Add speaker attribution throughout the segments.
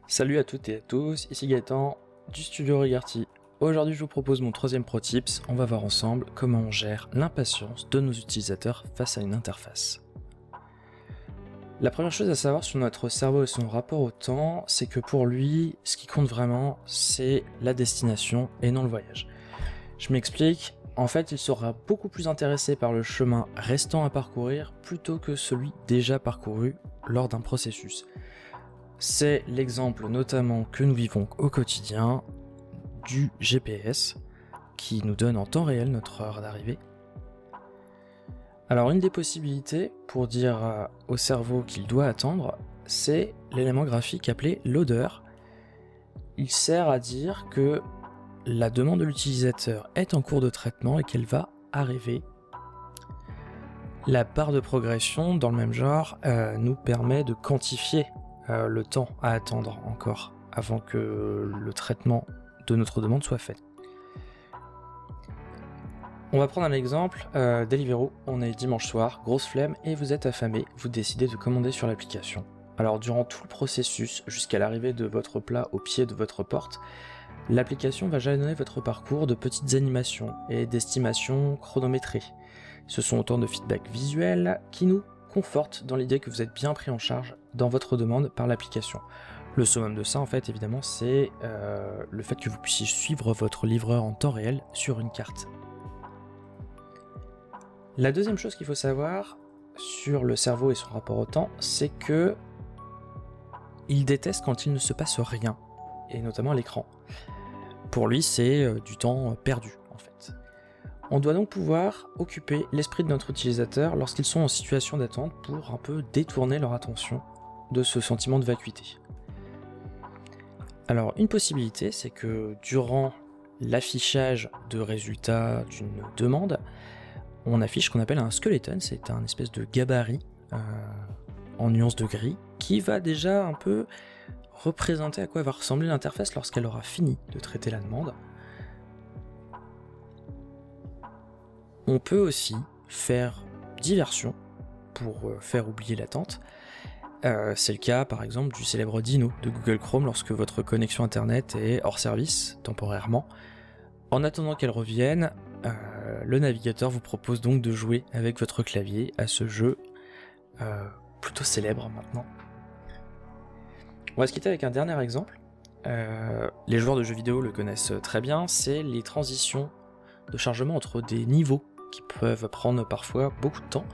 Speaker 1: Salut à toutes et à tous, ici Gaëtan du studio Rigarty. Aujourd'hui je vous propose mon troisième pro tips, on va voir ensemble comment on gère l'impatience de nos utilisateurs face à une interface. La première chose à savoir sur notre cerveau et son rapport au temps, c'est que pour lui, ce qui compte vraiment, c'est la destination et non le voyage. Je m'explique, en fait il sera beaucoup plus intéressé par le chemin restant à parcourir plutôt que celui déjà parcouru lors d'un processus. C'est l'exemple notamment que nous vivons au quotidien du GPS qui nous donne en temps réel notre heure d'arrivée. Alors une des possibilités pour dire au cerveau qu'il doit attendre, c'est l'élément graphique appelé loader. Il sert à dire que la demande de l'utilisateur est en cours de traitement et qu'elle va arriver. La barre de progression dans le même genre nous permet de quantifier le temps à attendre encore avant que le traitement de notre demande soit fait. On va prendre un exemple, Deliveroo, on est dimanche soir, grosse flemme et vous êtes affamé, vous décidez de commander sur l'application. Alors durant tout le processus, jusqu'à l'arrivée de votre plat au pied de votre porte, l'application va jalonner votre parcours de petites animations et d'estimations chronométrées. Ce sont autant de feedbacks visuels qui nous confortent dans l'idée que vous êtes bien pris en charge dans votre demande par l'application. Le summum de ça, en fait, évidemment, c'est le fait que vous puissiez suivre votre livreur en temps réel sur une carte. La deuxième chose qu'il faut savoir sur le cerveau et son rapport au temps, c'est que il déteste quand il ne se passe rien, et notamment à l'écran. Pour lui, c'est du temps perdu, en fait. On doit donc pouvoir occuper l'esprit de notre utilisateur lorsqu'ils sont en situation d'attente pour un peu détourner leur attention de ce sentiment de vacuité. Alors, une possibilité, c'est que durant l'affichage de résultats d'une demande, on affiche ce qu'on appelle un skeleton, c'est un espèce de gabarit en nuances de gris, qui va déjà un peu représenter à quoi va ressembler l'interface lorsqu'elle aura fini de traiter la demande. On peut aussi faire diversion pour faire oublier l'attente. C'est le cas par exemple du célèbre Dino de Google Chrome lorsque votre connexion internet est hors service temporairement. En attendant qu'elle revienne, le navigateur vous propose donc de jouer avec votre clavier à ce jeu plutôt célèbre maintenant. On va se quitter avec un dernier exemple. Les joueurs de jeux vidéo le connaissent très bien, c'est les transitions de chargement entre des niveaux qui peuvent prendre parfois beaucoup de temps.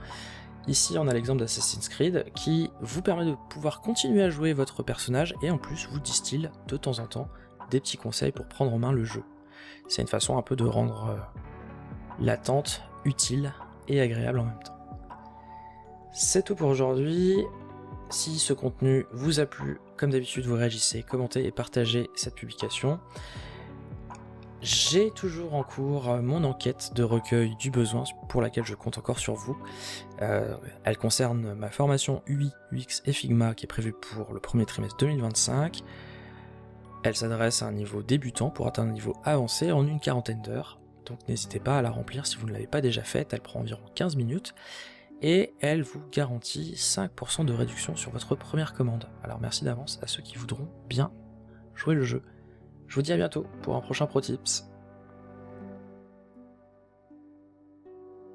Speaker 1: Ici on a l'exemple d'Assassin's Creed qui vous permet de pouvoir continuer à jouer votre personnage et en plus vous distille de temps en temps des petits conseils pour prendre en main le jeu. C'est une façon un peu de rendre l'attente utile et agréable en même temps. C'est tout pour aujourd'hui. Si ce contenu vous a plu, comme d'habitude vous réagissez, commentez et partagez cette publication. J'ai toujours en cours mon enquête de recueil du besoin pour laquelle je compte encore sur vous. Elle concerne ma formation UI, UX et Figma qui est prévue pour le premier trimestre 2025. Elle s'adresse à un niveau débutant pour atteindre un niveau avancé en une quarantaine d'heures. Donc n'hésitez pas à la remplir si vous ne l'avez pas déjà faite, elle prend environ 15 minutes. Et elle vous garantit 5% de réduction sur votre première commande. Alors merci d'avance à ceux qui voudront bien jouer le jeu. Je vous dis à bientôt pour un prochain Pro Tips.